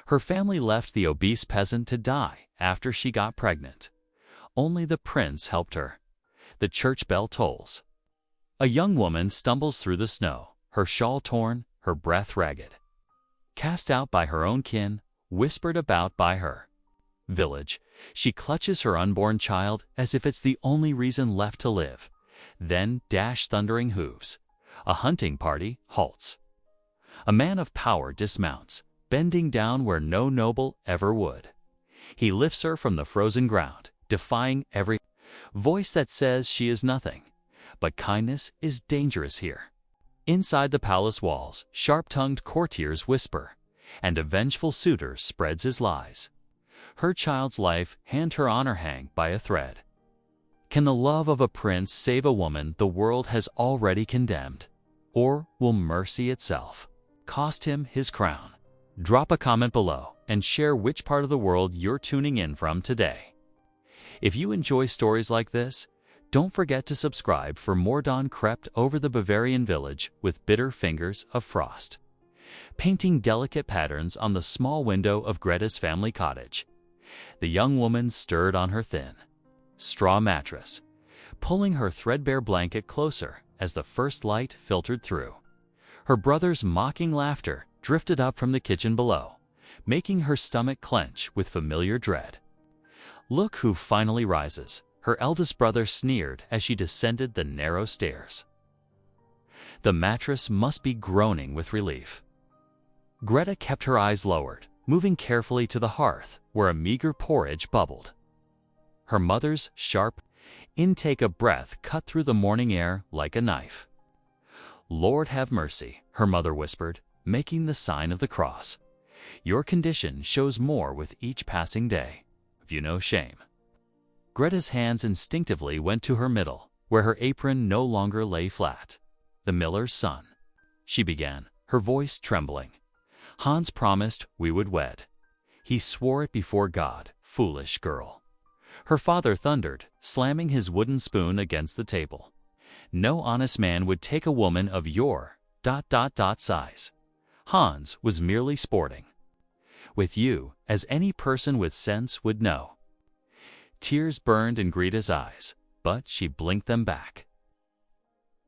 Her family left the obese peasant to die after she got pregnant. Only the prince helped her. The church bell tolls. A young woman stumbles through the snow, her shawl torn, her breath ragged. Cast out by her own kin, whispered about by her village, she clutches her unborn child as if it's the only reason left to live. Then dash thundering hooves. A hunting party halts. A man of power dismounts, bending down where no noble ever would. He lifts her from the frozen ground, defying every voice that says she is nothing. But kindness is dangerous here. Inside the palace walls, sharp-tongued courtiers whisper, and a vengeful suitor spreads his lies. Her child's life and her honor hang by a thread. Can the love of a prince save a woman the world has already condemned? Or will mercy itself cost him his crown? Drop a comment below and share which part of the world you're tuning in from today. If you enjoy stories like this, don't forget to subscribe for more. Dawn crept over the Bavarian village with bitter fingers of frost, painting delicate patterns on the small window of Greta's family cottage. The young woman stirred on her thin straw mattress, pulling her threadbare blanket closer as the first light filtered through. Her brother's mocking laughter drifted up from the kitchen below, making her stomach clench with familiar dread. "Look who finally rises," her eldest brother sneered as she descended the narrow stairs. The mattress must be groaning with relief. Greta kept her eyes lowered, moving carefully to the hearth where a meager porridge bubbled. Her mother's sharp intake of breath cut through the morning air like a knife. "Lord have mercy," her mother whispered, making the sign of the cross. "Your condition shows more with each passing day. Have you no shame?" Greta's hands instinctively went to her middle, where her apron no longer lay flat. "The miller's son," she began, her voice trembling. "Hans promised we would wed. He swore it before God, foolish girl." Her father thundered, slamming his wooden spoon against the table. "No honest man would take a woman of your ... size. Hans was merely sporting with you, as any person with sense would know." Tears burned in Greta's eyes, but she blinked them back.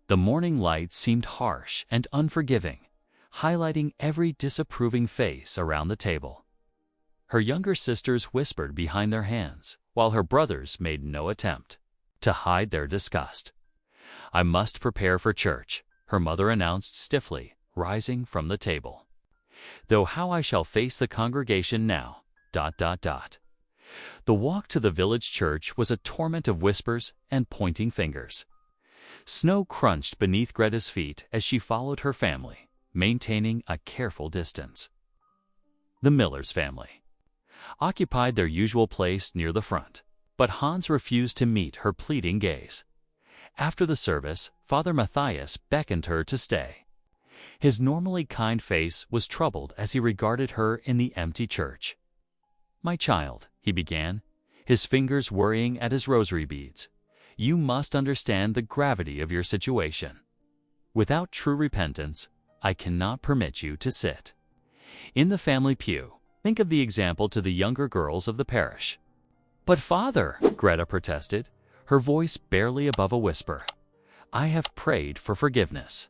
The morning light seemed harsh and unforgiving, highlighting every disapproving face around the table. Her younger sisters whispered behind their hands, while her brothers made no attempt to hide their disgust. "I must prepare for church," her mother announced stiffly, rising from the table. "Though how I shall face the congregation now, ... The walk to the village church was a torment of whispers and pointing fingers. Snow crunched beneath Greta's feet as she followed her family, maintaining a careful distance. The miller's family occupied their usual place near the front, but Hans refused to meet her pleading gaze. After the service, Father Matthias beckoned her to stay. His normally kind face was troubled as he regarded her in the empty church. "My child," he began, his fingers worrying at his rosary beads, "you must understand the gravity of your situation. Without true repentance, I cannot permit you to sit in the family pew. Think of the example to the younger girls of the parish." "But Father," Greta protested, her voice barely above a whisper, "I have prayed for forgiveness.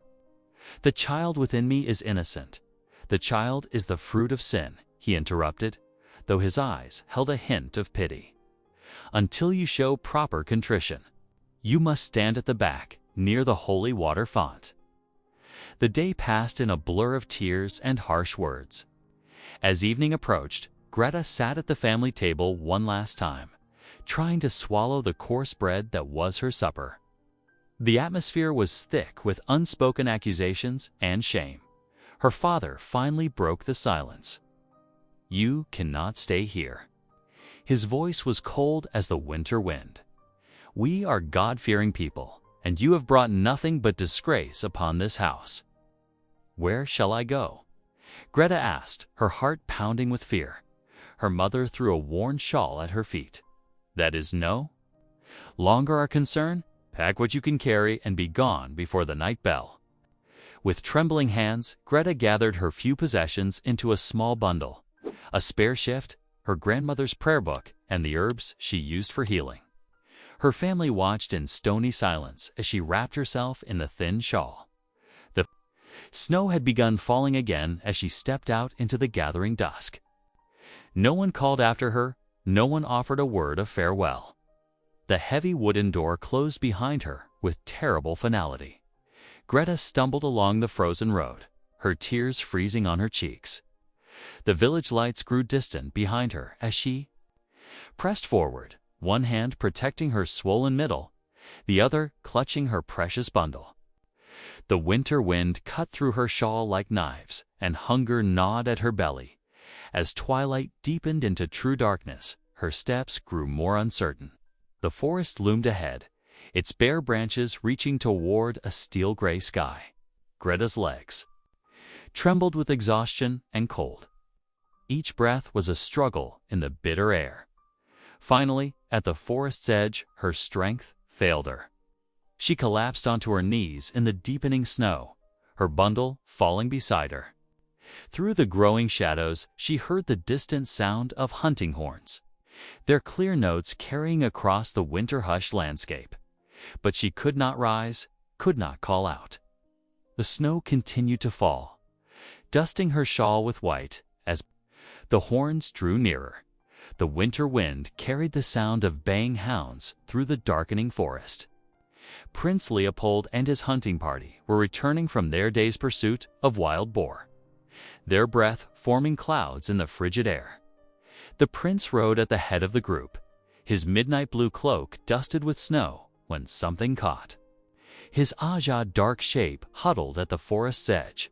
The child within me is innocent. The child is the fruit of sin," he interrupted, though his eyes held a hint of pity. "Until you show proper contrition, you must stand at the back, near the holy water font." The day passed in a blur of tears and harsh words. As evening approached, Greta sat at the family table one last time, trying to swallow the coarse bread that was her supper. The atmosphere was thick with unspoken accusations and shame. Her father finally broke the silence. "You cannot stay here." His voice was cold as the winter wind. "We are God-fearing people, and you have brought nothing but disgrace upon this house." "Where shall I go?" Greta asked, her heart pounding with fear. Her mother threw a worn shawl at her feet. "That is no longer our concern. Pack what you can carry and be gone before the night bell." With trembling hands, Greta gathered her few possessions into a small bundle, a spare shift, her grandmother's prayer book, and the herbs she used for healing. Her family watched in stony silence as she wrapped herself in the thin shawl. The snow had begun falling again as she stepped out into the gathering dusk. No one called after her, no one offered a word of farewell. The heavy wooden door closed behind her with terrible finality. Greta stumbled along the frozen road, her tears freezing on her cheeks. The village lights grew distant behind her as she pressed forward, one hand protecting her swollen middle, the other clutching her precious bundle. The winter wind cut through her shawl like knives, and hunger gnawed at her belly. As twilight deepened into true darkness, her steps grew more uncertain. The forest loomed ahead, its bare branches reaching toward a steel-gray sky. Greta's legs trembled with exhaustion and cold. Each breath was a struggle in the bitter air. Finally, at the forest's edge, her strength failed her. She collapsed onto her knees in the deepening snow, her bundle falling beside her. Through the growing shadows, she heard the distant sound of hunting horns, their clear notes carrying across the winter-hushed landscape. But she could not rise, could not call out. The snow continued to fall, dusting her shawl with white as the horns drew nearer. The winter wind carried the sound of baying hounds through the darkening forest. Prince Leopold and his hunting party were returning from their day's pursuit of wild boar, their breath forming clouds in the frigid air. The prince rode at the head of the group, his midnight blue cloak dusted with snow, when something caught his dark shape huddled at the forest's edge.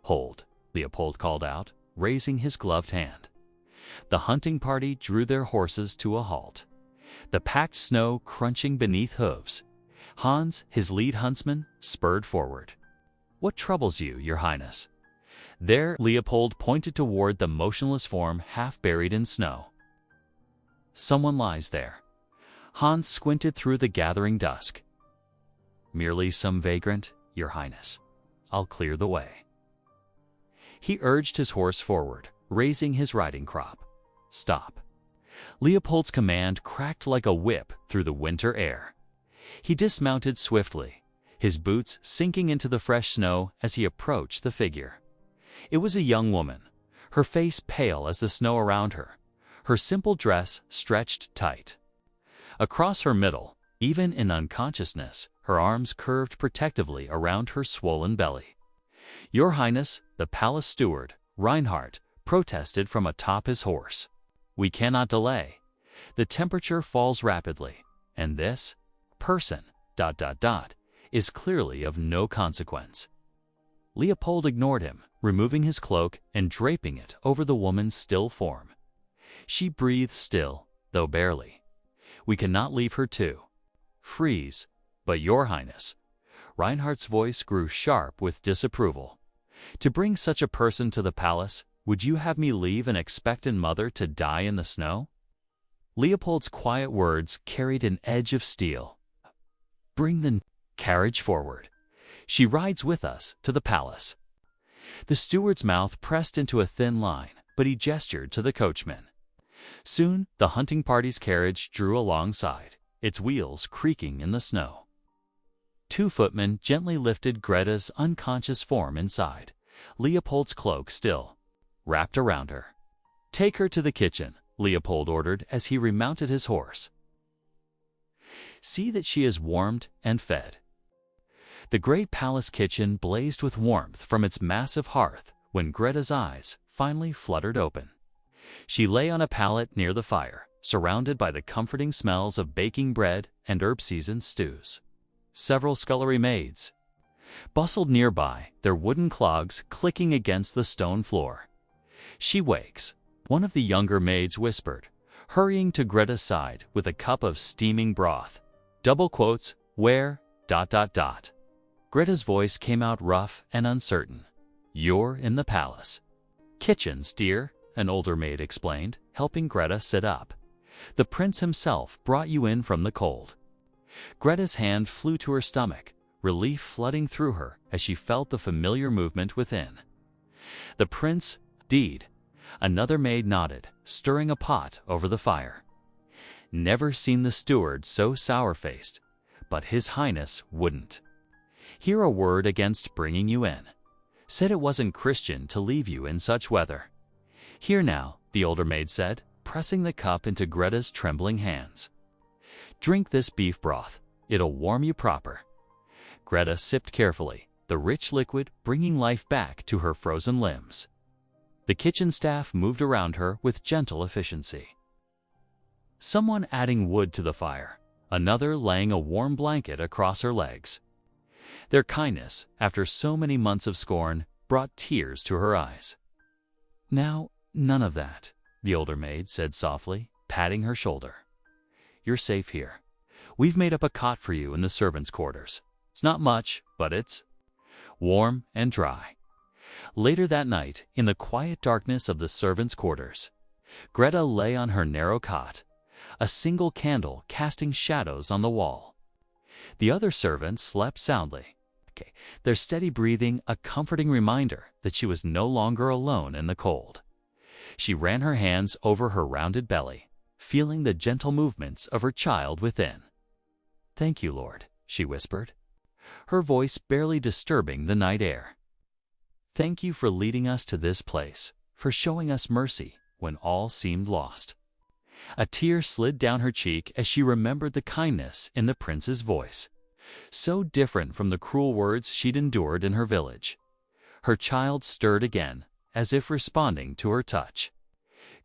"Hold," Leopold called out, raising his gloved hand. The hunting party drew their horses to a halt, the packed snow crunching beneath hooves. Hans, his lead huntsman, spurred forward. "What troubles you, Your Highness?" There, Leopold pointed toward the motionless form half buried in snow. "Someone lies there." Hans squinted through the gathering dusk. "Merely some vagrant, Your Highness. I'll clear the way." He urged his horse forward, raising his riding crop. "Stop." Leopold's command cracked like a whip through the winter air. He dismounted swiftly, his boots sinking into the fresh snow as he approached the figure. It was a young woman, her face pale as the snow around her, her simple dress stretched tight. Across her middle, even in unconsciousness, her arms curved protectively around her swollen belly. "Your Highness," the palace steward, Reinhardt, protested from atop his horse. "We cannot delay. The temperature falls rapidly, and this person, is clearly of no consequence." Leopold ignored him, removing his cloak and draping it over the woman's still form. She breathed still, though barely. "We cannot leave her to freeze." "But Your Highness," Reinhardt's voice grew sharp with disapproval. "To bring such a person to the palace, would you have me leave an expectant mother to die in the snow?" Leopold's quiet words carried an edge of steel. "Bring the carriage forward. She rides with us to the palace." The steward's mouth pressed into a thin line, but he gestured to the coachman. Soon, the hunting party's carriage drew alongside, its wheels creaking in the snow. Two footmen gently lifted Greta's unconscious form inside, Leopold's cloak still wrapped around her. "Take her to the kitchen," Leopold ordered as he remounted his horse. "See that she is warmed and fed." The great palace kitchen blazed with warmth from its massive hearth when Greta's eyes finally fluttered open. She lay on a pallet near the fire, surrounded by the comforting smells of baking bread and herb-seasoned stews. Several scullery maids bustled nearby, their wooden clogs clicking against the stone floor. "She wakes," one of the younger maids whispered, hurrying to Greta's side with a cup of steaming broth. "Where, Greta's voice came out rough and uncertain. "You're in the palace." "Kitchens, dear," an older maid explained, helping Greta sit up. "The prince himself brought you in from the cold." Greta's hand flew to her stomach, relief flooding through her as she felt the familiar movement within. "The prince, deed." Another maid nodded, stirring a pot over the fire. Never seen the steward so sour-faced, but His Highness wouldn't. Hear a word against bringing you in. Said it wasn't Christian to leave you in such weather. Here now, the older maid said, pressing the cup into Greta's trembling hands. Drink this beef broth. It'll warm you proper. Greta sipped carefully, the rich liquid bringing life back to her frozen limbs. The kitchen staff moved around her with gentle efficiency. Someone adding wood to the fire, another laying a warm blanket across her legs. Their kindness, after so many months of scorn, brought tears to her eyes. Now, none of that, the older maid said softly, patting her shoulder. You're safe here. We've made up a cot for you in the servants' quarters. It's not much, but it's warm and dry. Later that night, in the quiet darkness of the servants' quarters, Greta lay on her narrow cot, a single candle casting shadows on the wall. The other servants slept soundly, their steady breathing a comforting reminder that she was no longer alone in the cold. She ran her hands over her rounded belly, feeling the gentle movements of her child within. Thank you, Lord, she whispered, her voice barely disturbing the night air. Thank you for leading us to this place, for showing us mercy when all seemed lost. A tear slid down her cheek as she remembered the kindness in the prince's voice, so different from the cruel words she'd endured in her village. Her child stirred again, as if responding to her touch.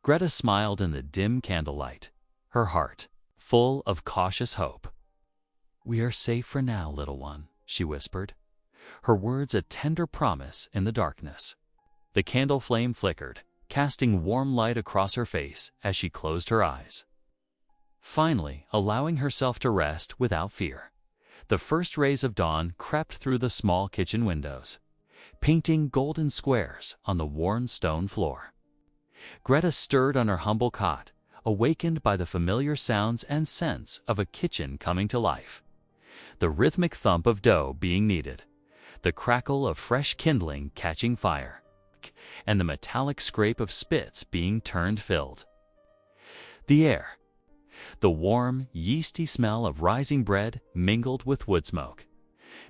Greta smiled in the dim candlelight, her heart full of cautious hope. We are safe for now, little one, she whispered, her words a tender promise in the darkness. The candle flame flickered, casting warm light across her face as she closed her eyes. Finally, allowing herself to rest without fear, the first rays of dawn crept through the small kitchen windows, painting golden squares on the worn stone floor. Greta stirred on her humble cot, awakened by the familiar sounds and scents of a kitchen coming to life. The rhythmic thump of dough being kneaded, the crackle of fresh kindling catching fire, and the metallic scrape of spits being turned filled. The air, the warm, yeasty smell of rising bread mingled with wood smoke,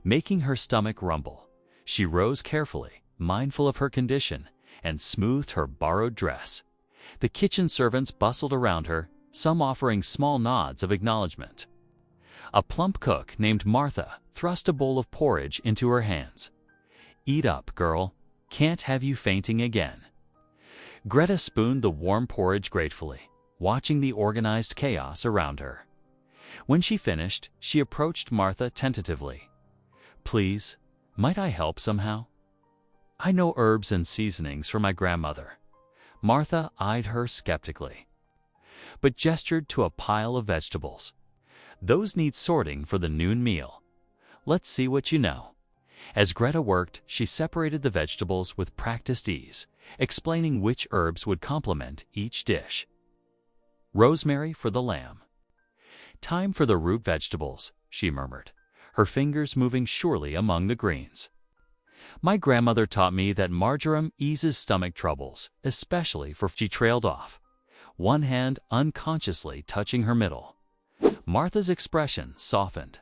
making her stomach rumble. She rose carefully, mindful of her condition, and smoothed her borrowed dress. The kitchen servants bustled around her, some offering small nods of acknowledgement. A plump cook named Martha thrust a bowl of porridge into her hands. Eat up, girl. Can't have you fainting again. Greta spooned the warm porridge gratefully, watching the organized chaos around her. When she finished, she approached Martha tentatively. Please, might I help somehow? I know herbs and seasonings for my grandmother. Martha eyed her skeptically, but gestured to a pile of vegetables. Those need sorting for the noon meal. Let's see what you know. As Greta worked, she separated the vegetables with practiced ease, explaining which herbs would complement each dish. Rosemary for the lamb. Time for the root vegetables, she murmured, her fingers moving surely among the greens. My grandmother taught me that marjoram eases stomach troubles, especially for... She trailed off, one hand unconsciously touching her middle. Martha's expression softened.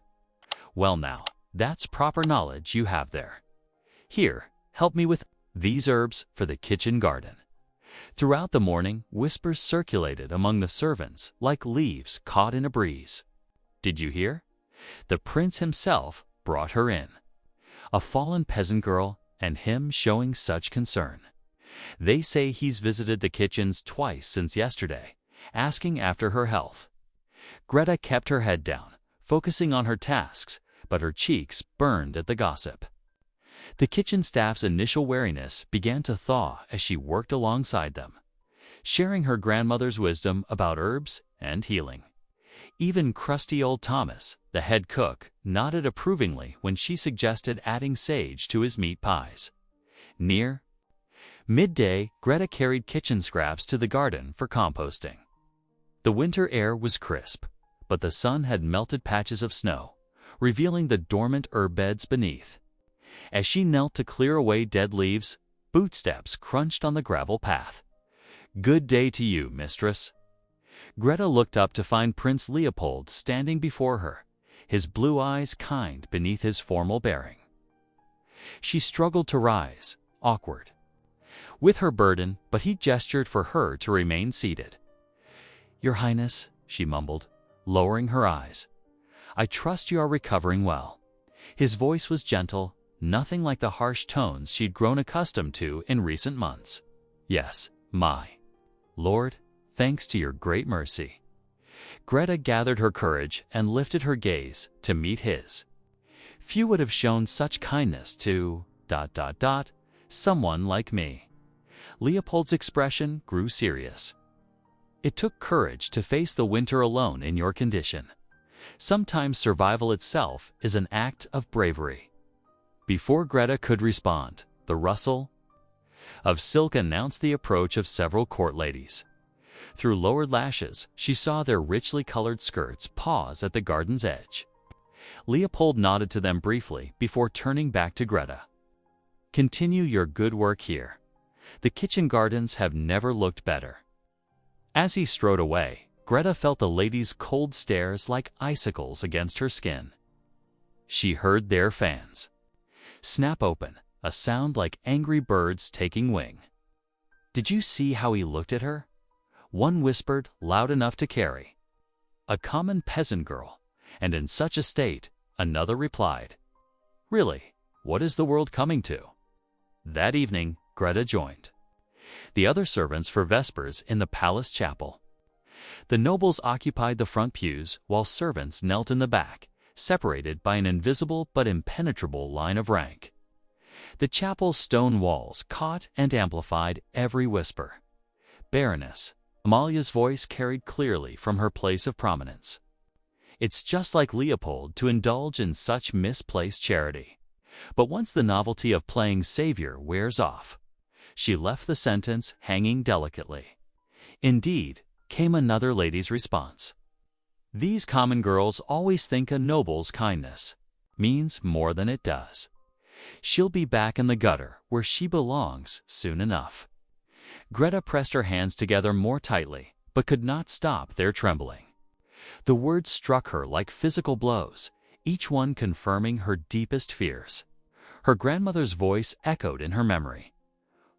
Well now, that's proper knowledge you have there. Here, help me with these herbs for the kitchen garden. Throughout the morning, whispers circulated among the servants like leaves caught in a breeze. Did you hear? The prince himself brought her in. A fallen peasant girl, and him showing such concern. They say he's visited the kitchens twice since yesterday, asking after her health. Greta kept her head down, focusing on her tasks, but her cheeks burned at the gossip. The kitchen staff's initial wariness began to thaw as she worked alongside them, sharing her grandmother's wisdom about herbs and healing. Even crusty old Thomas, the head cook, nodded approvingly when she suggested adding sage to his meat pies. Near midday, Greta carried kitchen scraps to the garden for composting. The winter air was crisp, but the sun had melted patches of snow, revealing the dormant herb beds beneath. As she knelt to clear away dead leaves, bootsteps crunched on the gravel path. Good day to you, mistress. Greta looked up to find Prince Leopold standing before her, his blue eyes kind beneath his formal bearing. She struggled to rise, awkward, with her burden, but he gestured for her to remain seated. Your Highness, she mumbled, lowering her eyes, I trust you are recovering well. His voice was gentle, nothing like the harsh tones she'd grown accustomed to in recent months. Yes, my Lord, thanks to your great mercy. Greta gathered her courage and lifted her gaze to meet his. Few would have shown such kindness to... someone like me. Leopold's expression grew serious. It took courage to face the winter alone in your condition. Sometimes survival itself is an act of bravery. Before Greta could respond, the rustle of silk announced the approach of several court ladies. Through lowered lashes, she saw their richly colored skirts pause at the garden's edge. Leopold nodded to them briefly before turning back to Greta. Continue your good work here. The kitchen gardens have never looked better. As he strode away, Greta felt the ladies' cold stares like icicles against her skin. She heard their fans snap open, a sound like angry birds taking wing. Did you see how he looked at her? One whispered, loud enough to carry. A common peasant girl, and in such a state, another replied. Really, what is the world coming to? That evening, Greta joined the other servants for Vespers in the palace chapel. The nobles occupied the front pews while servants knelt in the back, separated by an invisible but impenetrable line of rank. The chapel's stone walls caught and amplified every whisper. Baroness, Amalia's voice carried clearly from her place of prominence. It's just like Leopold to indulge in such misplaced charity. But once the novelty of playing savior wears off, she left the sentence hanging delicately. Indeed, came another lady's response. These common girls always think a noble's kindness means more than it does. She'll be back in the gutter where she belongs soon enough. Greta pressed her hands together more tightly, but could not stop their trembling. The words struck her like physical blows, each one confirming her deepest fears. Her grandmother's voice echoed in her memory.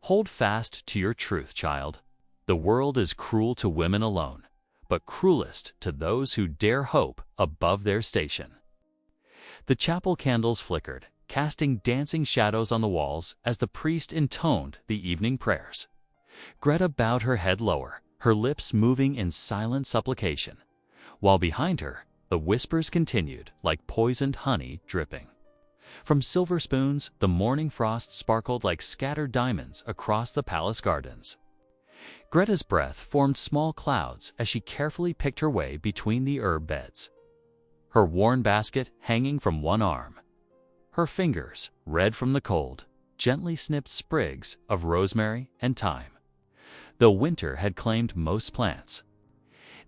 Hold fast to your truth, child. The world is cruel to women alone, but cruelest to those who dare hope above their station. The chapel candles flickered, casting dancing shadows on the walls as the priest intoned the evening prayers. Greta bowed her head lower, her lips moving in silent supplication, while behind her, the whispers continued like poisoned honey dripping. From silver spoons, the morning frost sparkled like scattered diamonds across the palace gardens. Greta's breath formed small clouds as she carefully picked her way between the herb beds, her worn basket hanging from one arm. Her fingers, red from the cold, gently snipped sprigs of rosemary and thyme. Though winter had claimed most plants,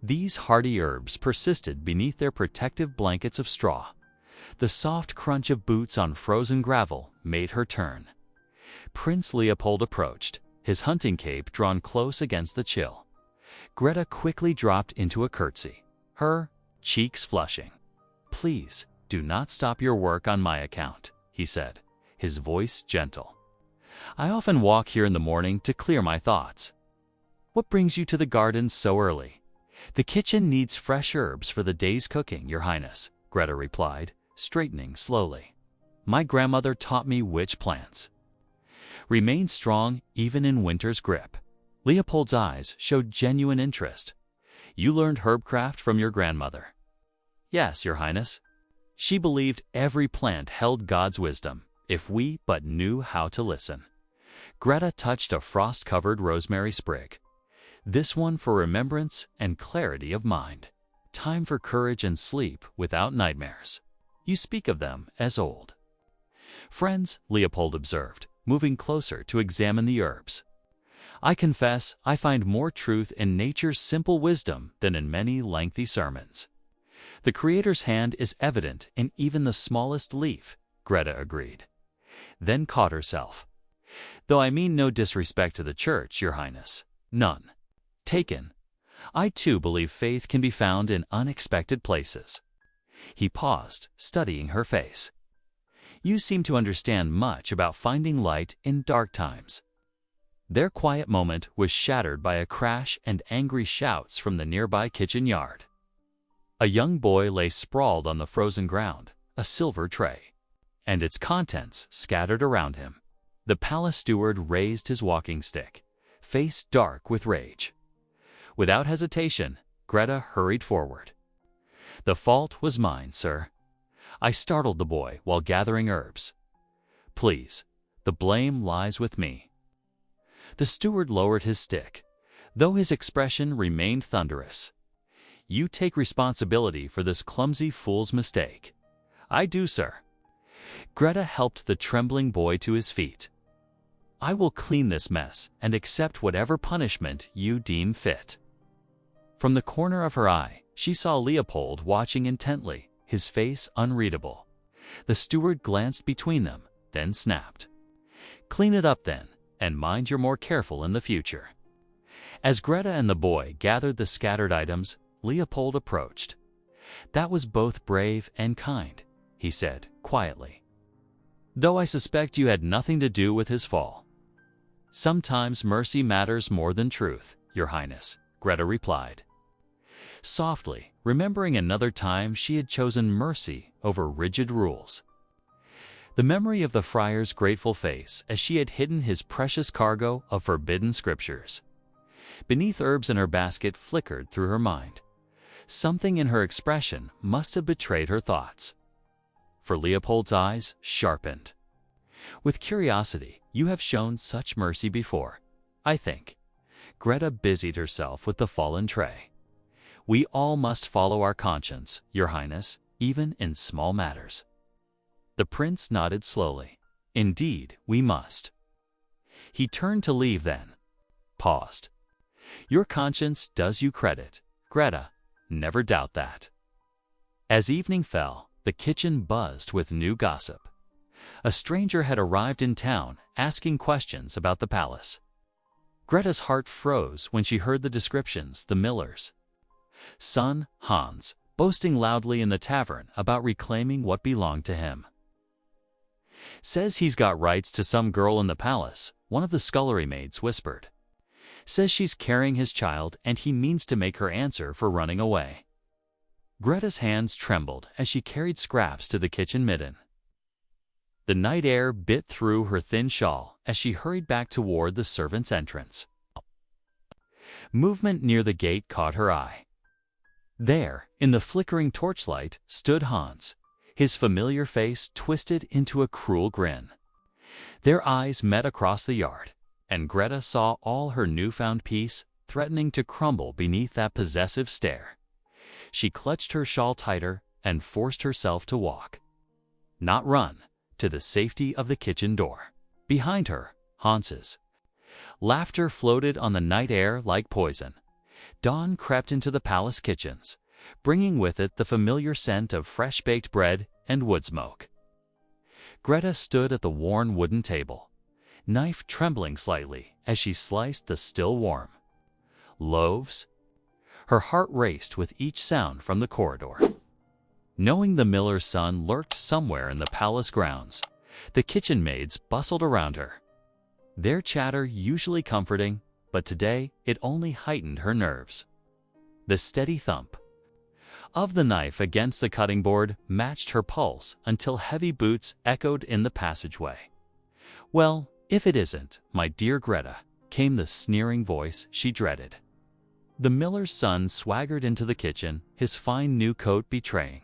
these hardy herbs persisted beneath their protective blankets of straw. The soft crunch of boots on frozen gravel made her turn. Prince Leopold approached, his hunting cape drawn close against the chill. Greta quickly dropped into a curtsy, her cheeks flushing. Please, do not stop your work on my account, he said, his voice gentle. I often walk here in the morning to clear my thoughts. What brings you to the gardens so early? The kitchen needs fresh herbs for the day's cooking, Your Highness, Greta replied, straightening slowly. My grandmother taught me which plants remain strong even in winter's grip. Leopold's eyes showed genuine interest. You learned herbcraft from your grandmother? Yes, Your Highness. She believed every plant held God's wisdom, if we but knew how to listen. Greta touched a frost-covered rosemary sprig. This one for remembrance and clarity of mind. Time for courage and sleep without nightmares. You speak of them as old friends, Leopold observed, moving closer to examine the herbs. I confess I find more truth in nature's simple wisdom than in many lengthy sermons. The Creator's hand is evident in even the smallest leaf, Greta agreed. Then caught herself. Though I mean no disrespect to the church, Your Highness. None. Taken. I too believe faith can be found in unexpected places. He paused, studying her face. You seem to understand much about finding light in dark times. Their quiet moment was shattered by a crash and angry shouts from the nearby kitchen yard. A young boy lay sprawled on the frozen ground, a silver tray, and its contents scattered around him. The palace steward raised his walking stick, face dark with rage. Without hesitation, Greta hurried forward. The fault was mine, sir. I startled the boy while gathering herbs. Please, the blame lies with me. The steward lowered his stick, though his expression remained thunderous. You take responsibility for this clumsy fool's mistake. I do, sir. Greta helped the trembling boy to his feet. I will clean this mess and accept whatever punishment you deem fit. From the corner of her eye, she saw Leopold watching intently, his face unreadable. The steward glanced between them, then snapped. Clean it up then, and mind you're more careful in the future. As Greta and the boy gathered the scattered items, Leopold approached. That was both brave and kind, he said quietly. Though I suspect you had nothing to do with his fall. Sometimes mercy matters more than truth, Your Highness, Greta replied. Softly, remembering another time she had chosen mercy over rigid rules. The memory of the friar's grateful face as she had hidden his precious cargo of forbidden scriptures beneath herbs in her basket flickered through her mind. Something in her expression must have betrayed her thoughts. For Leopold's eyes sharpened. With curiosity, you have shown such mercy before, I think. Greta busied herself with the fallen tray. We all must follow our conscience, Your Highness, even in small matters. The prince nodded slowly. Indeed, we must. He turned to leave then. Paused. Your conscience does you credit, Greta. Never doubt that. As evening fell, the kitchen buzzed with new gossip. A stranger had arrived in town, asking questions about the palace. Greta's heart froze when she heard the descriptions, the miller's son, Hans, boasting loudly in the tavern about reclaiming what belonged to him. Says he's got rights to some girl in the palace, one of the scullery maids whispered. Says she's carrying his child and he means to make her answer for running away. Greta's hands trembled as she carried scraps to the kitchen midden. The night air bit through her thin shawl as she hurried back toward the servants' entrance. Movement near the gate caught her eye. There, in the flickering torchlight, stood Hans, his familiar face twisted into a cruel grin. Their eyes met across the yard, and Greta saw all her newfound peace threatening to crumble beneath that possessive stare. She clutched her shawl tighter and forced herself to walk, not run, to the safety of the kitchen door. Behind her, Hans's laughter floated on the night air like poison. Dawn crept into the palace kitchens, bringing with it the familiar scent of fresh-baked bread and wood smoke. Greta stood at the worn wooden table, knife trembling slightly as she sliced the still warm loaves. Her heart raced with each sound from the corridor. Knowing the miller's son lurked somewhere in the palace grounds, the kitchen maids bustled around her. Their chatter usually comforting, but today it only heightened her nerves. The steady thump of the knife against the cutting board matched her pulse until heavy boots echoed in the passageway. Well, if it isn't, my dear Greta, came the sneering voice she dreaded. The miller's son swaggered into the kitchen, his fine new coat betraying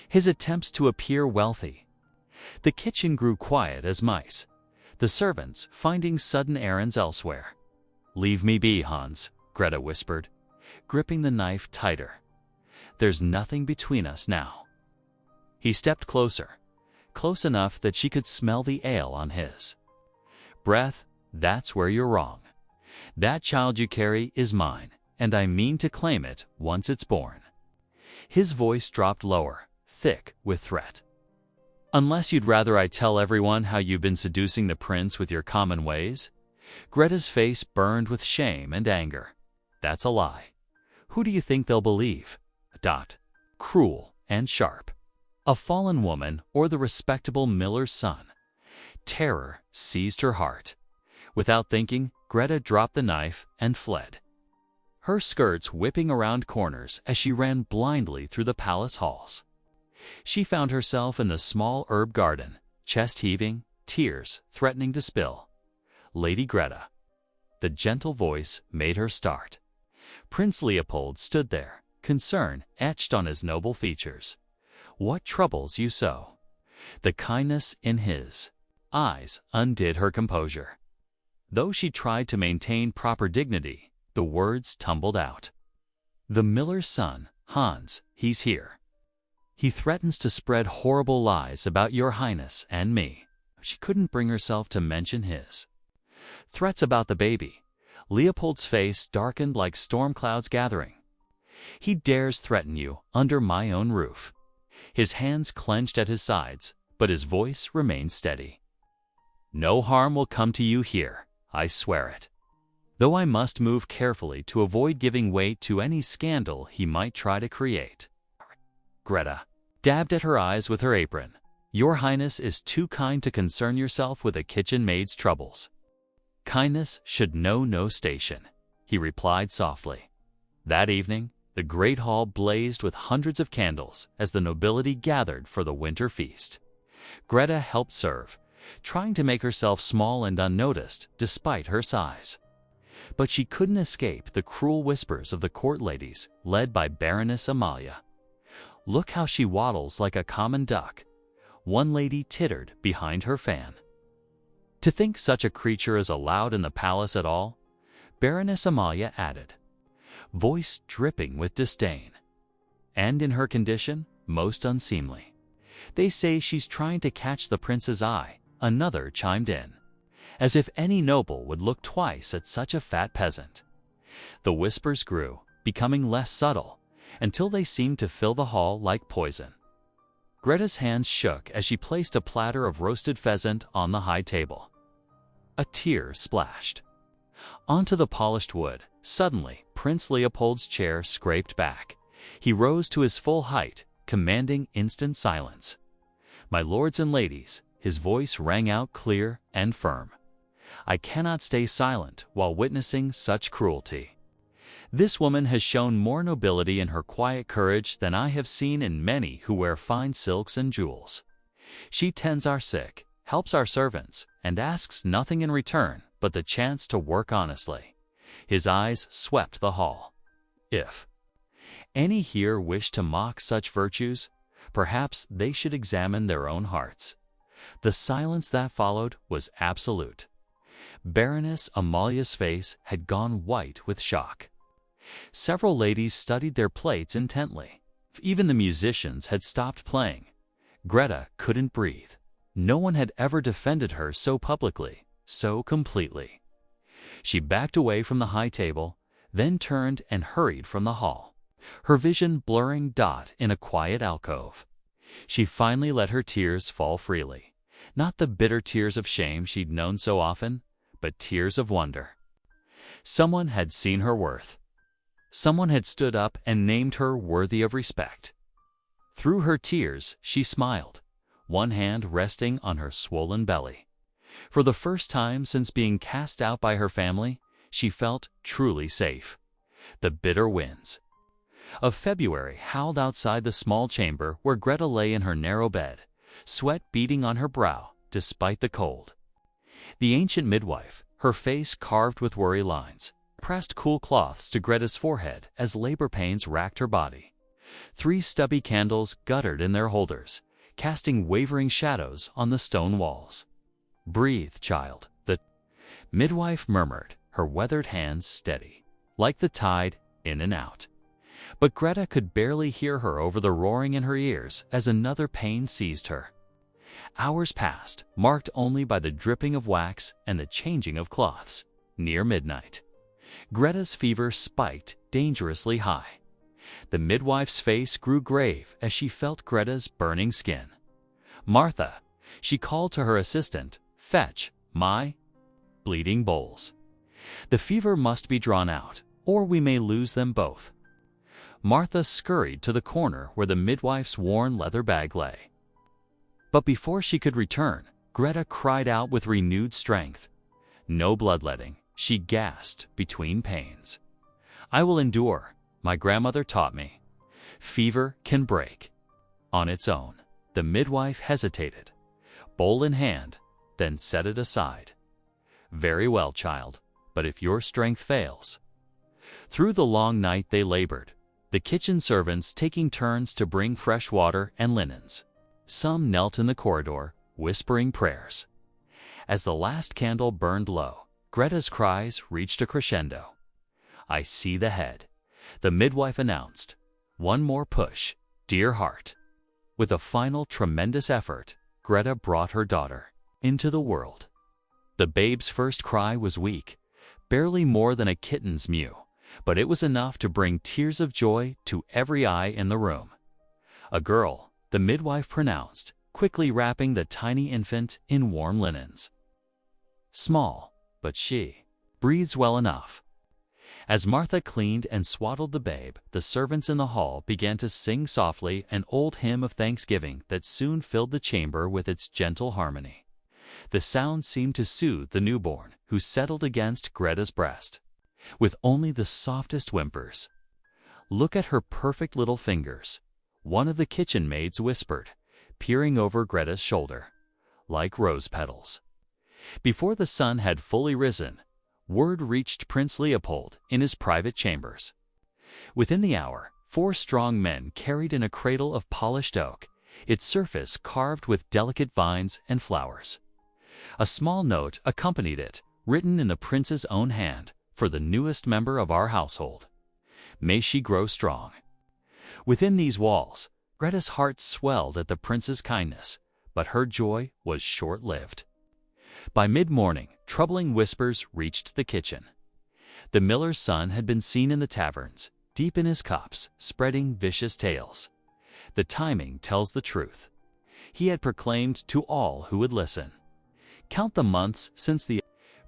his attempts to appear wealthy. The kitchen grew quiet as mice, the servants finding sudden errands elsewhere. Leave me be, Hans, Greta whispered, gripping the knife tighter. There's nothing between us now. He stepped closer, close enough that she could smell the ale on his breath. That's where you're wrong. That child you carry is mine, and I mean to claim it once it's born. His voice dropped lower, thick with threat. Unless you'd rather I tell everyone how you've been seducing the prince with your common ways? Greta's face burned with shame and anger. That's a lie. Who do you think they'll believe? Cruel and sharp. A fallen woman or the respectable miller's son? Terror seized her heart. Without thinking, Greta dropped the knife and fled, her skirts whipping around corners as she ran blindly through the palace halls. She found herself in the small herb garden, chest heaving, tears threatening to spill. Lady Greta. The gentle voice made her start. Prince Leopold stood there, concern etched on his noble features. What troubles you so? The kindness in his eyes undid her composure. Though she tried to maintain proper dignity, the words tumbled out. The miller's son, Hans, he's here. He threatens to spread horrible lies about your highness and me. She couldn't bring herself to mention his threats about the baby. Leopold's face darkened like storm clouds gathering. He dares threaten you under my own roof. His hands clenched at his sides, but his voice remained steady. No harm will come to you here, I swear it. Though I must move carefully to avoid giving weight to any scandal he might try to create. Greta dabbed at her eyes with her apron. Your Highness is too kind to concern yourself with a kitchen maid's troubles. Kindness should know no station, he replied softly. That evening, the great hall blazed with hundreds of candles as the nobility gathered for the winter feast. Greta helped serve, trying to make herself small and unnoticed despite her size. But she couldn't escape the cruel whispers of the court ladies, led by Baroness Amalia. Look how she waddles like a common duck, one lady tittered behind her fan. To think such a creature is allowed in the palace at all? Baroness Amalia added, voice dripping with disdain. And in her condition, most unseemly. They say she's trying to catch the prince's eye, another chimed in. As if any noble would look twice at such a fat peasant. The whispers grew, becoming less subtle, until they seemed to fill the hall like poison. Greta's hands shook as she placed a platter of roasted pheasant on the high table. A tear splashed onto the polished wood. Suddenly, Prince Leopold's chair scraped back. He rose to his full height, commanding instant silence. My lords and ladies, his voice rang out clear and firm. I cannot stay silent while witnessing such cruelty. This woman has shown more nobility in her quiet courage than I have seen in many who wear fine silks and jewels. She tends our sick, helps our servants, and asks nothing in return but the chance to work honestly. His eyes swept the hall. If any here wish to mock such virtues, perhaps they should examine their own hearts. The silence that followed was absolute. Baroness Amalia's face had gone white with shock. Several ladies studied their plates intently. Even the musicians had stopped playing. Greta couldn't breathe. No one had ever defended her so publicly, so completely. She backed away from the high table, then turned and hurried from the hall, her vision blurring dot in a quiet alcove. She finally let her tears fall freely, not the bitter tears of shame she'd known so often, but tears of wonder. Someone had seen her worth. Someone had stood up and named her worthy of respect. Through her tears, she smiled, one hand resting on her swollen belly. For the first time since being cast out by her family, she felt truly safe. The bitter winds of February howled outside the small chamber where Greta lay in her narrow bed, sweat beading on her brow despite the cold. The ancient midwife, her face carved with worry lines, pressed cool cloths to Greta's forehead as labor pains racked her body. 3 stubby candles guttered in their holders, casting wavering shadows on the stone walls. Breathe, child, the midwife murmured, her weathered hands steady, like the tide, in and out. But Greta could barely hear her over the roaring in her ears as another pain seized her. Hours passed, marked only by the dripping of wax and the changing of cloths. Near midnight, Greta's fever spiked dangerously high. The midwife's face grew grave as she felt Greta's burning skin. Martha, she called to her assistant, fetch my bleeding bowls. The fever must be drawn out, or we may lose them both." Martha scurried to the corner where the midwife's worn leather bag lay. But before she could return, Greta cried out with renewed strength. "No bloodletting," she gasped between pains. "I will endure. My grandmother taught me. Fever can break on its own." The midwife hesitated, bowl in hand, then set it aside. "Very well, child, but if your strength fails." Through the long night they labored, the kitchen servants taking turns to bring fresh water and linens. Some knelt in the corridor, whispering prayers. As the last candle burned low, Greta's cries reached a crescendo. "I see the head," the midwife announced. "One more push, dear heart." With a final tremendous effort, Greta brought her daughter into the world. The babe's first cry was weak, barely more than a kitten's mew, but it was enough to bring tears of joy to every eye in the room. "A girl," the midwife pronounced, quickly wrapping the tiny infant in warm linens. "Small, but she breathes well enough." As Martha cleaned and swaddled the babe, the servants in the hall began to sing softly an old hymn of thanksgiving that soon filled the chamber with its gentle harmony. The sound seemed to soothe the newborn, who settled against Greta's breast with only the softest whimpers. "Look at her perfect little fingers," one of the kitchen maids whispered, peering over Greta's shoulder. "Like rose petals." Before the sun had fully risen, word reached Prince Leopold in his private chambers. Within the hour, 4 strong men carried in a cradle of polished oak, its surface carved with delicate vines and flowers. A small note accompanied it, written in the prince's own hand, "For the newest member of our household. May she grow strong." Within these walls, Greta's heart swelled at the prince's kindness, but her joy was short-lived. By mid-morning, troubling whispers reached the kitchen. The miller's son had been seen in the taverns, deep in his cups, spreading vicious tales. The timing tells the truth. He had proclaimed to all who would listen. "Count the months since the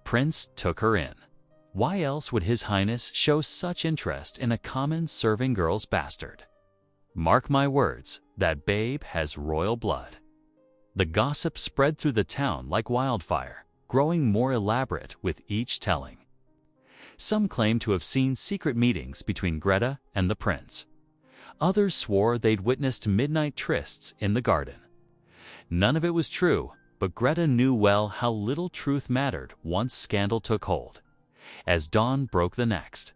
prince took her in. Why else would His Highness show such interest in a common serving girl's bastard? Mark my words, that babe has royal blood." The gossip spread through the town like wildfire, growing more elaborate with each telling. Some claimed to have seen secret meetings between Greta and the prince. Others swore they'd witnessed midnight trysts in the garden. None of it was true, but Greta knew well how little truth mattered once scandal took hold. As dawn broke the next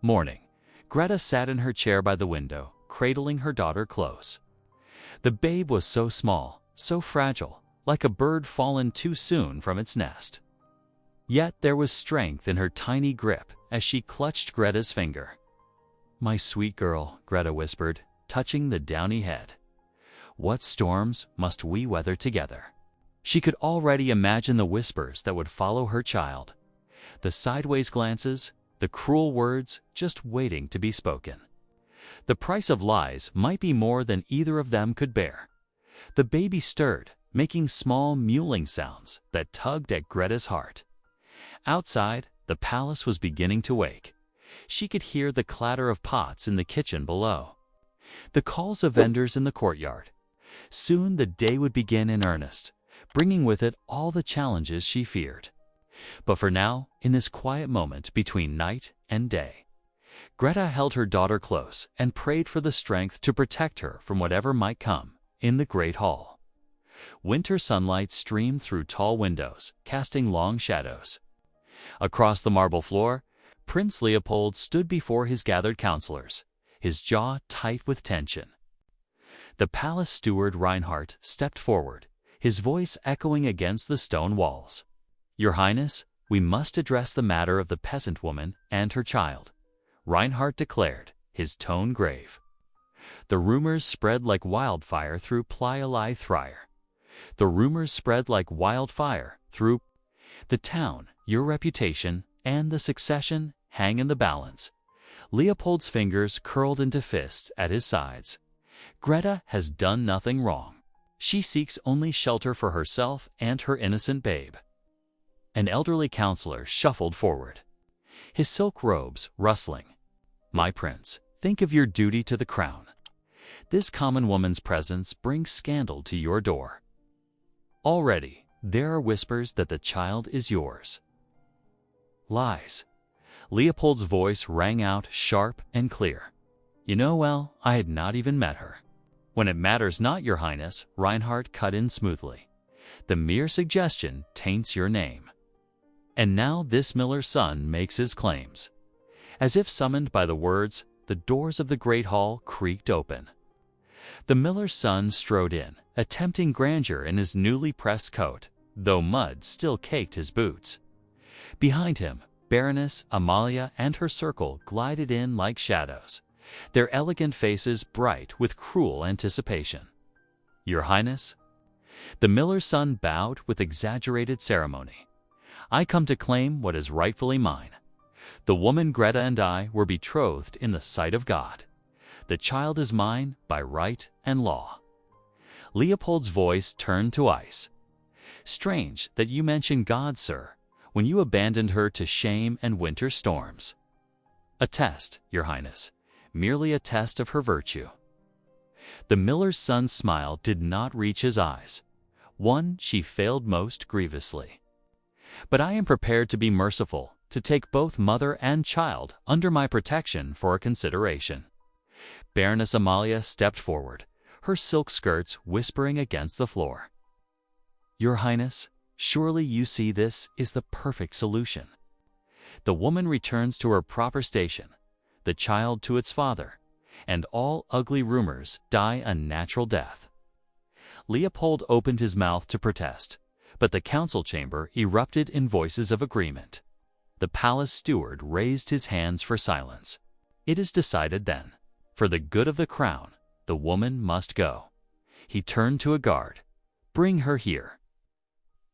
morning, Greta sat in her chair by the window, cradling her daughter close. The babe was so small, so fragile, like a bird fallen too soon from its nest. Yet there was strength in her tiny grip as she clutched Greta's finger. "My sweet girl," Greta whispered, touching the downy head. "What storms must we weather together?" She could already imagine the whispers that would follow her child, the sideways glances, the cruel words just waiting to be spoken. The price of lies might be more than either of them could bear. The baby stirred, making small mewling sounds that tugged at Greta's heart. Outside, the palace was beginning to wake. She could hear the clatter of pots in the kitchen below, the calls of vendors in the courtyard. Soon the day would begin in earnest, bringing with it all the challenges she feared. But for now, in this quiet moment between night and day, Greta held her daughter close and prayed for the strength to protect her from whatever might come. In the great hall, winter sunlight streamed through tall windows, casting long shadows. Across the marble floor, Prince Leopold stood before his gathered counselors, his jaw tight with tension. The palace steward Reinhardt stepped forward, his voice echoing against the stone walls. "Your Highness, we must address the matter of the peasant woman and her child," Reinhardt declared, his tone grave. The rumors spread like wildfire through Ply-a-Ly-Thrier. The rumors spread like wildfire through the town. Your reputation and the succession hang in the balance. Leopold's fingers curled into fists at his sides. Greta has done nothing wrong. She seeks only shelter for herself and her innocent babe. An elderly counselor shuffled forward. his silk robes rustling. "My prince, think of your duty to the crown. This common woman's presence brings scandal to your door. Already, there are whispers that the child is yours." "Lies." Leopold's voice rang out sharp and clear. "You know well, I had not even met her." "When it matters not, your highness," Reinhardt cut in smoothly. "The mere suggestion taints your name." And now this miller's son makes his claims. As if summoned by the words, the doors of the great hall creaked open. The miller's son strode in, attempting grandeur in his newly pressed coat, though mud still caked his boots. Behind him, Baroness Amalia and her circle glided in like shadows, their elegant faces bright with cruel anticipation. "Your highness?" The miller's son bowed with exaggerated ceremony. "I come to claim what is rightfully mine. The woman Greta and I were betrothed in the sight of God. The child is mine by right and law." Leopold's voice turned to ice. "Strange that you mention God, sir, when you abandoned her to shame and winter storms." "A test, your highness, merely a test of her virtue." The miller's son's smile did not reach his eyes. One she failed most grievously. "But I am prepared to be merciful, to take both mother and child under my protection for a consideration." Baroness Amalia stepped forward, her silk skirts whispering against the floor. "Your highness, surely you see this is the perfect solution. The woman returns to her proper station, the child to its father, and all ugly rumors die a natural death." Leopold opened his mouth to protest, but the council chamber erupted in voices of agreement. The palace steward raised his hands for silence. "It is decided then. For the good of the crown, the woman must go." He turned to a guard. "Bring her here."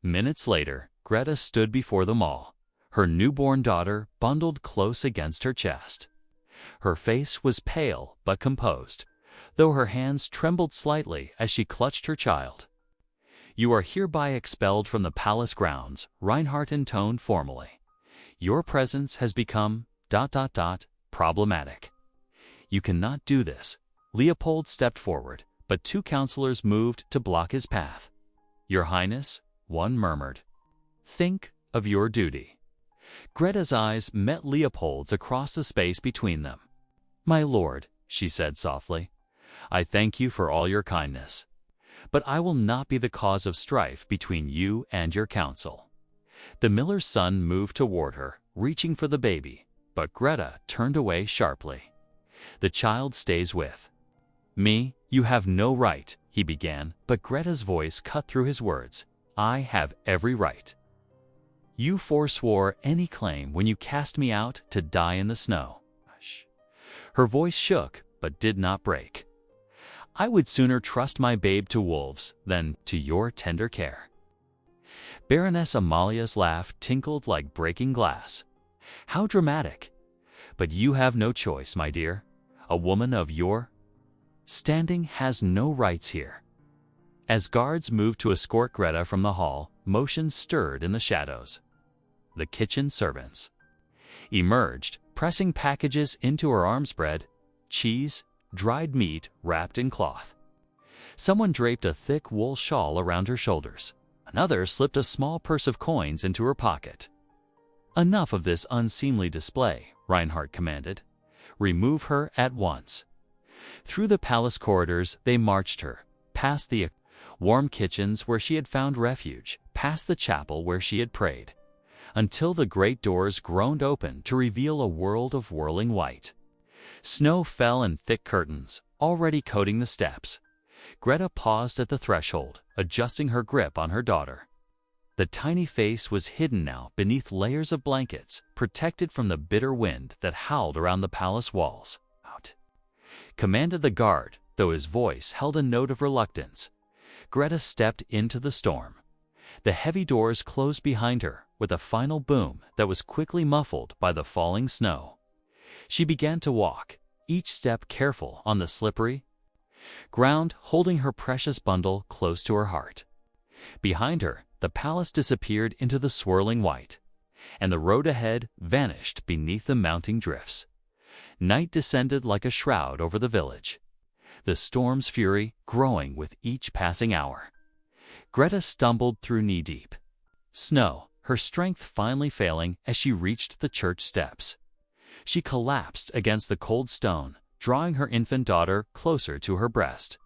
Minutes later, Greta stood before them all, her newborn daughter bundled close against her chest. Her face was pale but composed, though her hands trembled slightly as she clutched her child. "You are hereby expelled from the palace grounds," Reinhardt intoned formally. "Your presence has become ... problematic." "You cannot do this." Leopold stepped forward, but two counselors moved to block his path. "Your highness," one murmured, "think of your duty." Greta's eyes met Leopold's across the space between them. "My lord," she said softly, "I thank you for all your kindness. But I will not be the cause of strife between you and your council." The miller's son moved toward her, reaching for the baby, but Greta turned away sharply. "The child stays with me." "You have no right," he began, but Greta's voice cut through his words. "I have every right. You forswore any claim when you cast me out to die in the snow." Her voice shook but did not break. "I would sooner trust my babe to wolves than to your tender care." Baroness Amalia's laugh tinkled like breaking glass. "How dramatic! But you have no choice, my dear. A woman of your standing has no rights here." As guards moved to escort Greta from the hall, motions stirred in the shadows. The kitchen servants emerged, pressing packages into her arms: bread, cheese, dried meat wrapped in cloth. Someone draped a thick wool shawl around her shoulders. Another slipped a small purse of coins into her pocket. "Enough of this unseemly display," Reinhardt commanded. "Remove her at once." Through the palace corridors they marched her, past the warm kitchens where she had found refuge, past the chapel where she had prayed, until the great doors groaned open to reveal a world of whirling white. Snow fell in thick curtains, already coating the steps. Greta paused at the threshold, adjusting her grip on her daughter. The tiny face was hidden now beneath layers of blankets, protected from the bitter wind that howled around the palace walls. "Out!" commanded the guard, though his voice held a note of reluctance. Greta stepped into the storm. The heavy doors closed behind her with a final boom that was quickly muffled by the falling snow. She began to walk, each step careful on the slippery ground, holding her precious bundle close to her heart. Behind her, the palace disappeared into the swirling white. and the road ahead vanished beneath the mounting drifts. Night descended like a shroud over the village, the storm's fury growing with each passing hour. Greta stumbled through knee-deep snow, her strength finally failing as she reached the church steps. She collapsed against the cold stone, drawing her infant daughter closer to her breast.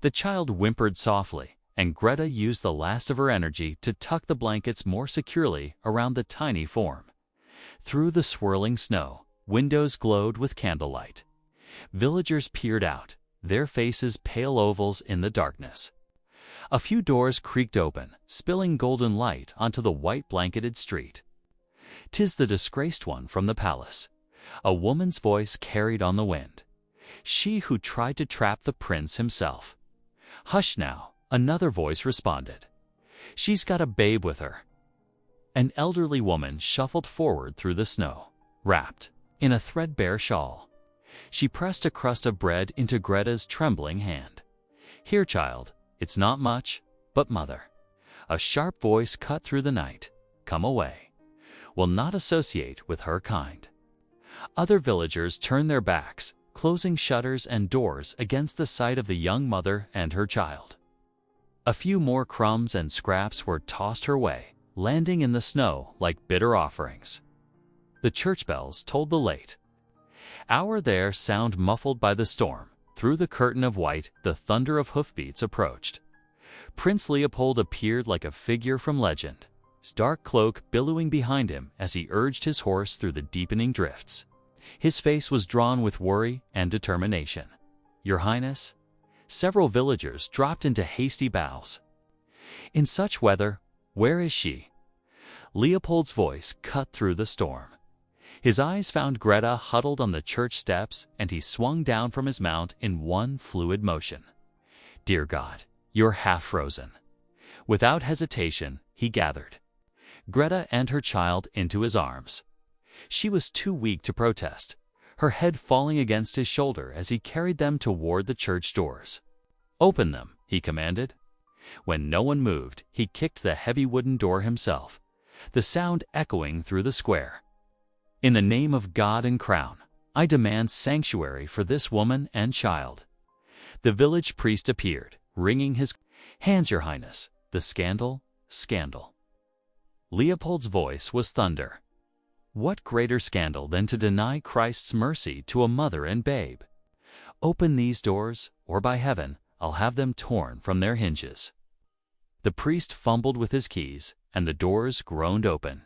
The child whimpered softly, and Greta used the last of her energy to tuck the blankets more securely around the tiny form. Through the swirling snow, windows glowed with candlelight. Villagers peered out, their faces pale ovals in the darkness. A few doors creaked open, spilling golden light onto the white-blanketed street. "'Tis the disgraced one from the palace," a woman's voice carried on the wind. "She who tried to trap the prince himself." "Hush now," another voice responded. "She's got a babe with her." An elderly woman shuffled forward through the snow, wrapped in a threadbare shawl. She pressed a crust of bread into Greta's trembling hand. "Here, child. It's not much, but mother." A sharp voice cut through the night. "Come away. Will not associate with her kind." Other villagers turned their backs, closing shutters and doors against the sight of the young mother and her child. A few more crumbs and scraps were tossed her way, landing in the snow like bitter offerings. The church bells tolled the late hour there, sound muffled by the storm. Through the curtain of white, the thunder of hoofbeats approached. Prince Leopold appeared like a figure from legend, his dark cloak billowing behind him as he urged his horse through the deepening drifts. His face was drawn with worry and determination. "Your Highness?" Several villagers dropped into hasty bows. "In such weather, where is she?" Leopold's voice cut through the storm. His eyes found Greta huddled on the church steps, and he swung down from his mount in one fluid motion. "Dear God, you're half frozen." Without hesitation, he gathered Greta and her child into his arms. She was too weak to protest, her head falling against his shoulder as he carried them toward the church doors. "Open them," he commanded. When no one moved, he kicked the heavy wooden door himself, the sound echoing through the square. "In the name of God and Crown, I demand sanctuary for this woman and child." The village priest appeared, wringing his hands. "Your Highness, the scandal, scandal." Leopold's voice was thunder. "What greater scandal than to deny Christ's mercy to a mother and babe? Open these doors, or by heaven, I'll have them torn from their hinges." The priest fumbled with his keys, and the doors groaned open.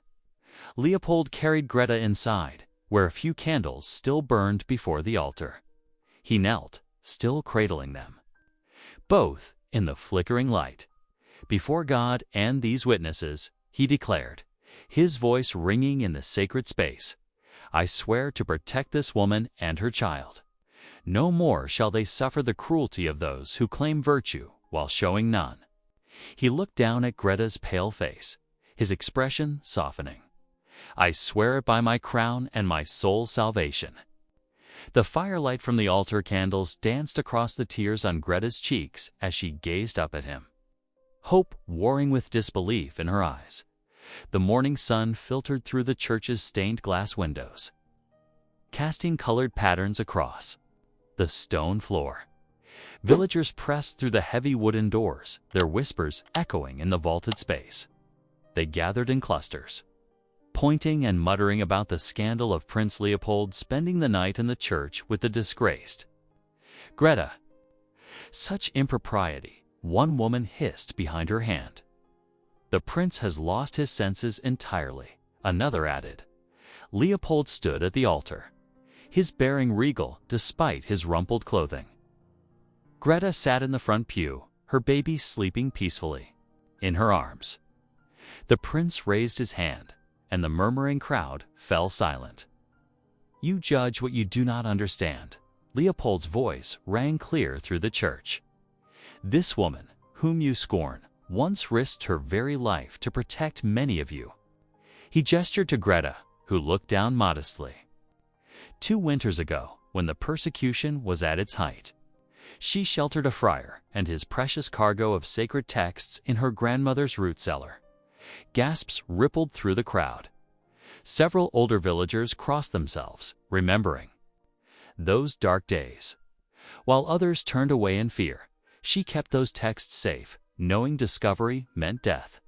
Leopold carried Greta inside, where a few candles still burned before the altar. He knelt, still cradling them. Both, in the flickering light. Before God and these witnesses, he declared, his voice ringing in the sacred space, "I swear to protect this woman and her child. No more shall they suffer the cruelty of those who claim virtue while showing none." He looked down at Greta's pale face, his expression softening. "I swear it by my crown and my soul's salvation." The firelight from the altar candles danced across the tears on Greta's cheeks as she gazed up at him, hope warring with disbelief in her eyes. The morning sun filtered through the church's stained glass windows, casting colored patterns across the stone floor. Villagers pressed through the heavy wooden doors, their whispers echoing in the vaulted space. They gathered in clusters, pointing and muttering about the scandal of Prince Leopold spending the night in the church with the disgraced Greta. "Such impropriety," one woman hissed behind her hand. "The prince has lost his senses entirely," another added. Leopold stood at the altar, his bearing regal despite his rumpled clothing. Greta sat in the front pew, her baby sleeping peacefully in her arms. The prince raised his hand, and the murmuring crowd fell silent. "You judge what you do not understand." Leopold's voice rang clear through the church. "This woman, whom you scorn, once risked her very life to protect many of you." He gestured to Greta, who looked down modestly. 2 winters ago, when the persecution was at its height, she sheltered a friar and his precious cargo of sacred texts in her grandmother's root cellar. Gasps rippled through the crowd, Several older villagers crossed themselves, remembering those dark days. While others turned away in fear, she kept those texts safe, knowing discovery meant death.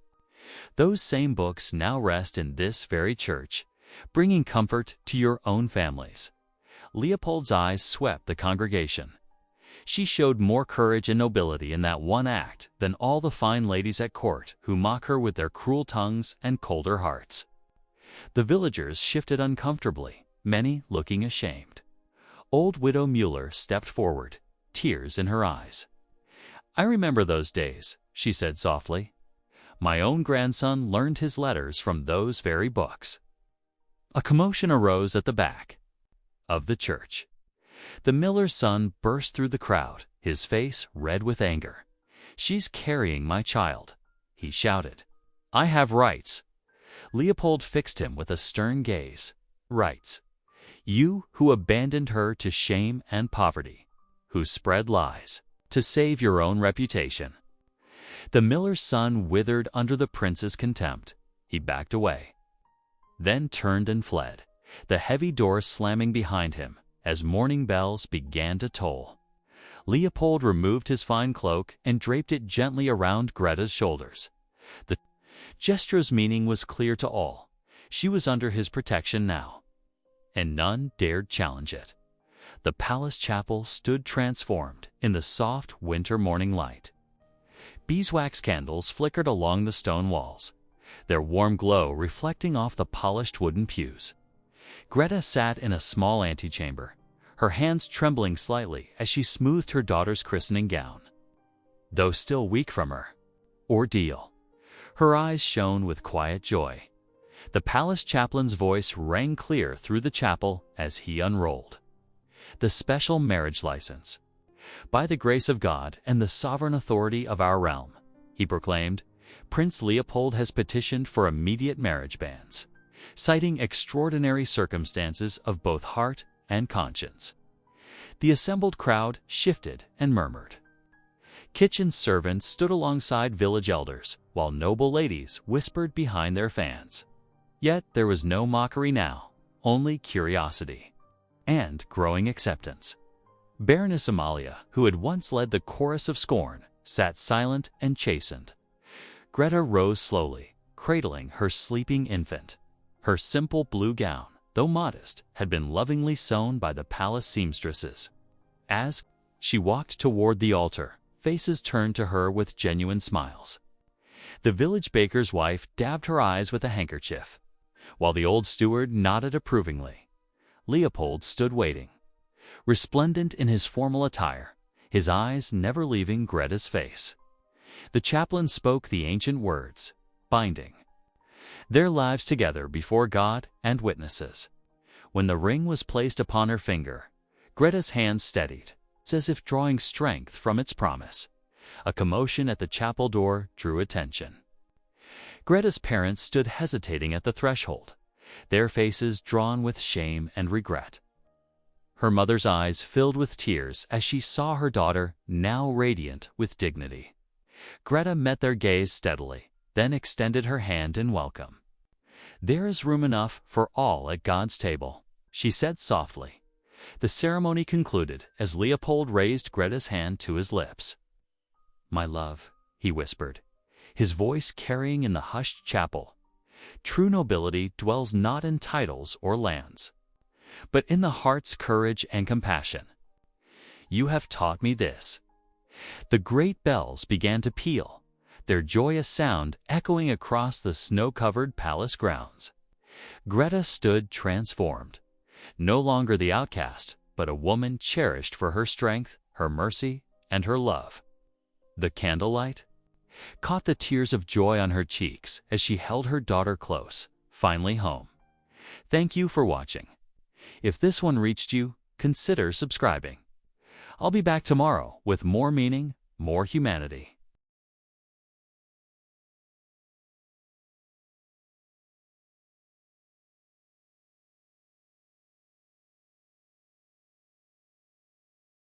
Those same books now rest in this very church, bringing comfort to your own families. Leopold's eyes swept the congregation. She showed more courage and nobility in that one act than all the fine ladies at court who mock her with their cruel tongues and colder hearts. The villagers shifted uncomfortably, many looking ashamed. Old Widow Mueller stepped forward, tears in her eyes. "I remember those days," she said softly. "My own grandson learned his letters from those very books." A commotion arose at the back of the church. The miller's son burst through the crowd, his face red with anger. "She's carrying my child," he shouted. "I have rights." Leopold fixed him with a stern gaze. "Rights? You who abandoned her to shame and poverty, who spread lies to save your own reputation." The miller's son withered under the prince's contempt. He backed away, then turned and fled, the heavy door slamming behind him as morning bells began to toll. Leopold removed his fine cloak and draped it gently around Greta's shoulders. The gesture's meaning was clear to all. She was under his protection now, and none dared challenge it. The palace chapel stood transformed in the soft winter morning light. Beeswax candles flickered along the stone walls, their warm glow reflecting off the polished wooden pews. Greta sat in a small antechamber, her hands trembling slightly as she smoothed her daughter's christening gown. Though still weak from her ordeal, her eyes shone with quiet joy. The palace chaplain's voice rang clear through the chapel as he unrolled the special marriage license. "By the grace of God and the sovereign authority of our realm," he proclaimed, "Prince Leopold has petitioned for immediate marriage bans, citing extraordinary circumstances of both heart and conscience." The assembled crowd shifted and murmured. Kitchen servants stood alongside village elders, while noble ladies whispered behind their fans. Yet there was no mockery now, only curiosity and growing acceptance. Baroness Amalia, who had once led the chorus of scorn, sat silent and chastened. Greta rose slowly, cradling her sleeping infant. Her simple blue gown, though modest, had been lovingly sewn by the palace seamstresses. As she walked toward the altar, faces turned to her with genuine smiles. The village baker's wife dabbed her eyes with a handkerchief, while the old steward nodded approvingly. Leopold stood waiting, resplendent in his formal attire, his eyes never leaving Greta's face. The chaplain spoke the ancient words, binding their lives together before God and witnesses. When the ring was placed upon her finger, Greta's hand steadied, as if drawing strength from its promise. A commotion at the chapel door drew attention. Greta's parents stood hesitating at the threshold, their faces drawn with shame and regret. Her mother's eyes filled with tears as she saw her daughter, now radiant with dignity. Greta met their gaze steadily, then extended her hand in welcome. "There is room enough for all at God's table," she said softly. The ceremony concluded as Leopold raised Greta's hand to his lips. "My love," he whispered, his voice carrying in the hushed chapel. "True nobility dwells not in titles or lands, but in the heart's courage and compassion. You have taught me this." The great bells began to peal, their joyous sound echoing across the snow-covered palace grounds. Greta stood transformed, no longer the outcast, but a woman cherished for her strength, her mercy, and her love. The candlelight caught the tears of joy on her cheeks as she held her daughter close, finally home. Thank you for watching. If this one reached you, consider subscribing. I'll be back tomorrow with more meaning, more humanity.